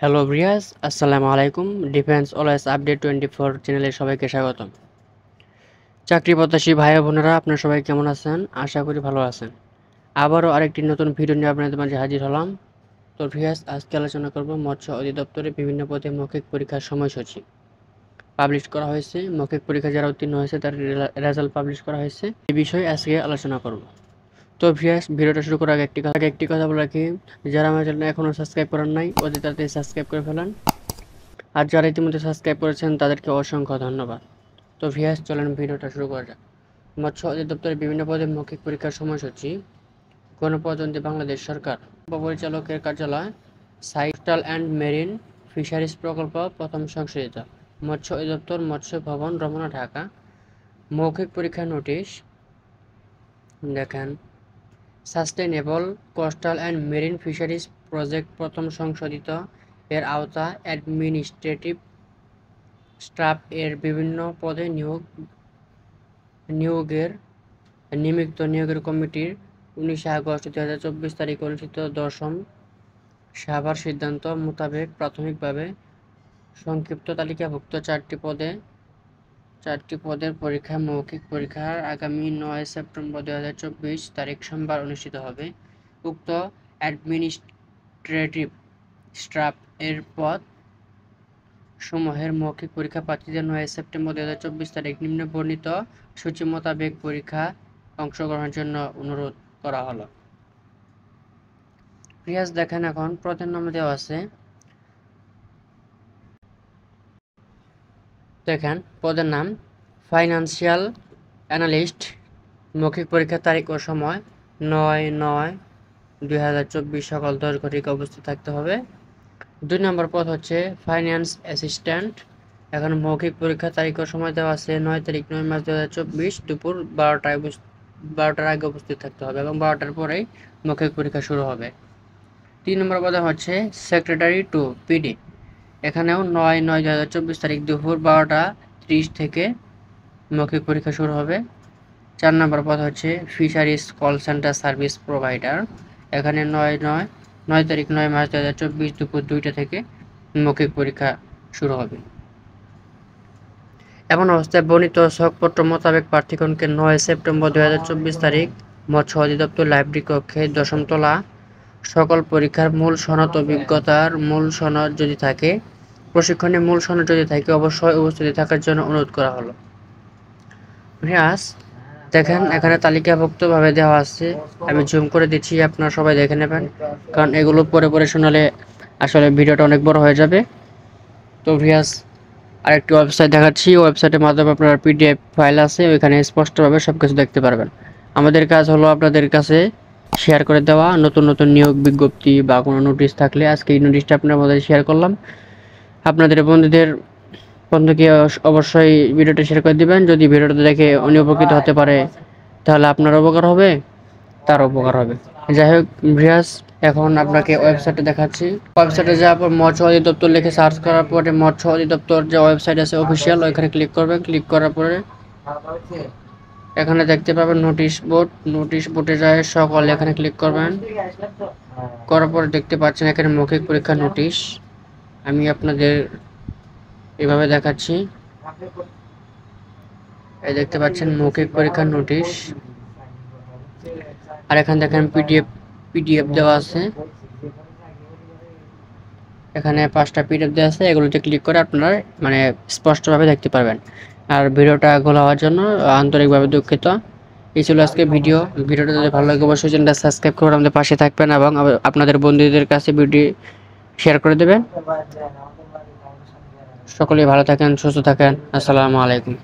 Hello ব্রিয়াস, আসসালামু আলাইকুম। Defence always update 24 চ্যানেলে সবাইকে স্বাগতম। চাকরি প্রত্যাশী ভাই বোনেরা, আপনারা সবাই কেমন আছেন? আশা করি ভালো আছেন। আবারও আরেকটি নতুন ভিডিও নিয়ে আপনাদের মাঝে হাজির হলাম। তো ব্রিয়াস, আজকে আলোচনা করব মৎস্য অধিদপ্তরে বিভিন্ন পদে মৌখিক পরীক্ষার সময়সূচি পাবলিশ করা হয়েছে। মৌখিক পরীক্ষা যারা উত্তীর্ণ হয়েছে তার রেজাল্ট পাবলিশ করা হয়েছে, এই বিষয়ে আজকে আলোচনা করব। তো ভিউয়ার্স, ভিডিওটা শুরু করার আগে একটি কথা বলে রাখি, যারা আমার চ্যানেল এখনও সাবস্ক্রাইব করেন নাই অতি তাড়াতাড়ি সাবস্ক্রাইব করে ফেলেন, আর যারা ইতিমধ্যে সাবস্ক্রাইব করেছেন তাদেরকে অসংখ্য ধন্যবাদ। তো ভিউয়ার্স, চলেন ভিডিওটা শুরু করা যাক। মৎস্য অধিদপ্তরের বিভিন্ন পদে মৌখিক পরীক্ষার সময়সূচি। গণপ্রজাতন্ত্রী বাংলাদেশ সরকার উপপরিচালকের কার্যালয়, কোস্টাল অ্যান্ড মেরিন ফিশারিজ প্রকল্প, প্রথম সংশোধিত। মৎস্য অধিদপ্তর, মৎস্য ভবন, রমনা, ঢাকা। মৌখিক পরীক্ষার নোটিশ দেখেন, sustainable coastal and marine fisheries project প্রথম সংশোধিত এর আওতা অ্যাডমিনিস্ট্রেটিভ স্টাফ এর বিভিন্ন পদে নিয়োগের নিয়োগের কমিটির 19 আগস্ট 2024 তারিখে অনুষ্ঠিত 10ম সভার সিদ্ধান্ত মোতাবেক প্রাথমিকভাবে সংক্ষিপ্ত তালিকাভুক্ত 4টি পদের পরীক্ষা মৌখিক পরীক্ষার আগামী 9 সেপ্টেম্বর 2024 তারিখ সোমবার অনুষ্ঠিত হবে। উক্ত অ্যাডমিনিস্ট্রেটিভ স্টাফ এর পদ সমূহের মৌখিক পরীক্ষা প্রার্থীদের 9 সেপ্টেম্বর 2024 তারিখ নিম্নে বর্ণিত সূচি মোতাবেক পরীক্ষা অংশগ্রহণের জন্য অনুরোধ করা হলো। প্রিয়াস দেখেন, এখন পদের নাম দেওয়া আছে। দেখেন পদের নাম ফাইন্যান্সিয়াল অ্যানালিস্ট। মৌখিক পরীক্ষার তারিখ ও সময় 9/9/2024 সকাল 10 ঘটিকা উপস্থিত থাকতে হবে। 2 নম্বর পদ হচ্ছে ফাইন্যান্স অ্যাসিস্ট্যান্ট। এখন মৌখিক পরীক্ষার তারিখ ও সময় দেওয়া আছে 9 তারিখ 9 মাস 2024 দুপুর 12টার আগে উপস্থিত থাকতে হবে এবং 12টার পরেই মৌখিক পরীক্ষা শুরু হবে। 3 নম্বর পদে হচ্ছে সেক্রেটারি টু পিডি। এখানেও 9/9/2024 তারিখ দুপুর 12:30 থেকে মৌখিক পরীক্ষা শুরু হবে। 4 নম্বর পদ হচ্ছে fisheries call centre service provider. এখানে 9 তারিখ 9 মাস 2024 দুপুর 2টা থেকে মৌখিক পরীক্ষা শুরু হবে। এমন অবস্থায় বর্ণিত ছকপত্র মোতাবেক প্রার্থীগণকে 9 সেপ্টেম্বর 2024 তারিখ মৎস্য অধিদপ্তর লাইব্রেরি কক্ষে 10ম তলা সকল পরীক্ষার মূল সনদ, অভিজ্ঞতার মূল সনদ যদি থাকে, প্রশিক্ষণের মূল সনদ যদি থাকে, অবশ্যই উপস্থিতি থাকার জন্য অনুরোধ করা হলো। দেখেন, এখানে তালিকাভুক্তভাবে দেওয়া আছে। আমি জুম করে দিচ্ছি, আপনারা সবাই দেখে নেবেন, কারণ এগুলো পরে শোনালে আসলে ভিডিওটা অনেক বড় হয়ে যাবে। তো ভিউয়ার্স, আরেকটি ওয়েবসাইট দেখাচ্ছি। ওয়েবসাইটের মাধ্যমে আপনার পিডিএফ ফাইল আছে, ওইখানে স্পষ্টভাবে সব কিছু দেখতে পারবেন। আমাদের কাজ হলো আপনাদের কাছে শেয়ার করে দেওয়া নতুন নিয়োগ বিজ্ঞপ্তি বা কোনো নোটিশ থাকলে। আজকে এই নোটিশটা আপনার মধ্যে শেয়ার করলাম। আপনাদের বন্ধুকে অবশ্যই ভিডিওটা শেয়ার করে দিবেন। যদি ভিডিওটা দেখে উনি উপকৃত হতে পারে, তাহলে আপনার উপকার হবে, তার উপকার হবে। যাই হোক ভিউয়ার্স, এখন আপনাকে ওয়েবসাইটে দেখাচ্ছি। ওয়েবসাইটে যাওয়ার পর মৎস্য অধিদপ্তর লিখে সার্চ করার পরে মৎস্য অধিদপ্তর যে ওয়েবসাইট আছে অফিসিয়াল, ওইখানে ক্লিক করবেন। ক্লিক করার পরে এখানে দেখতে পাবেন নোটিশ বোর্ডে যায় সকল, এখানে ক্লিক করবেন। করার পরে দেখতে পাচ্ছেন এখানে মৌখিক পরীক্ষার নোটিশ। আমি আপনাদের এভাবে দেখাচ্ছি। এই দেখতে পাচ্ছেন মৌখিক পরীক্ষার নোটিশ। আর এখানে দেখেন পিডিএফ দেওয়া আছে। এখানে 5টা পিডিএফ দেওয়া আছে, এগুলোতে ক্লিক করে আপনারা স্পষ্টভাবে দেখতে পারবেন। আর ভিডিওটা গোলা হওয়ার জন্য আন্তরিকভাবে দুঃখিত। এই ছিল আজকে ভিডিওটা যদি ভালো লাগে অবশ্যই চ্যানেলটা সাবস্ক্রাইব করে আমাদের পাশে থাকবেন এবং আপনাদের বন্ধুদের কাছে ভিডিও শেয়ার করে দেবেন। সকলেই ভালো থাকেন, সুস্থ থাকেন। আসসালামু আলাইকুম।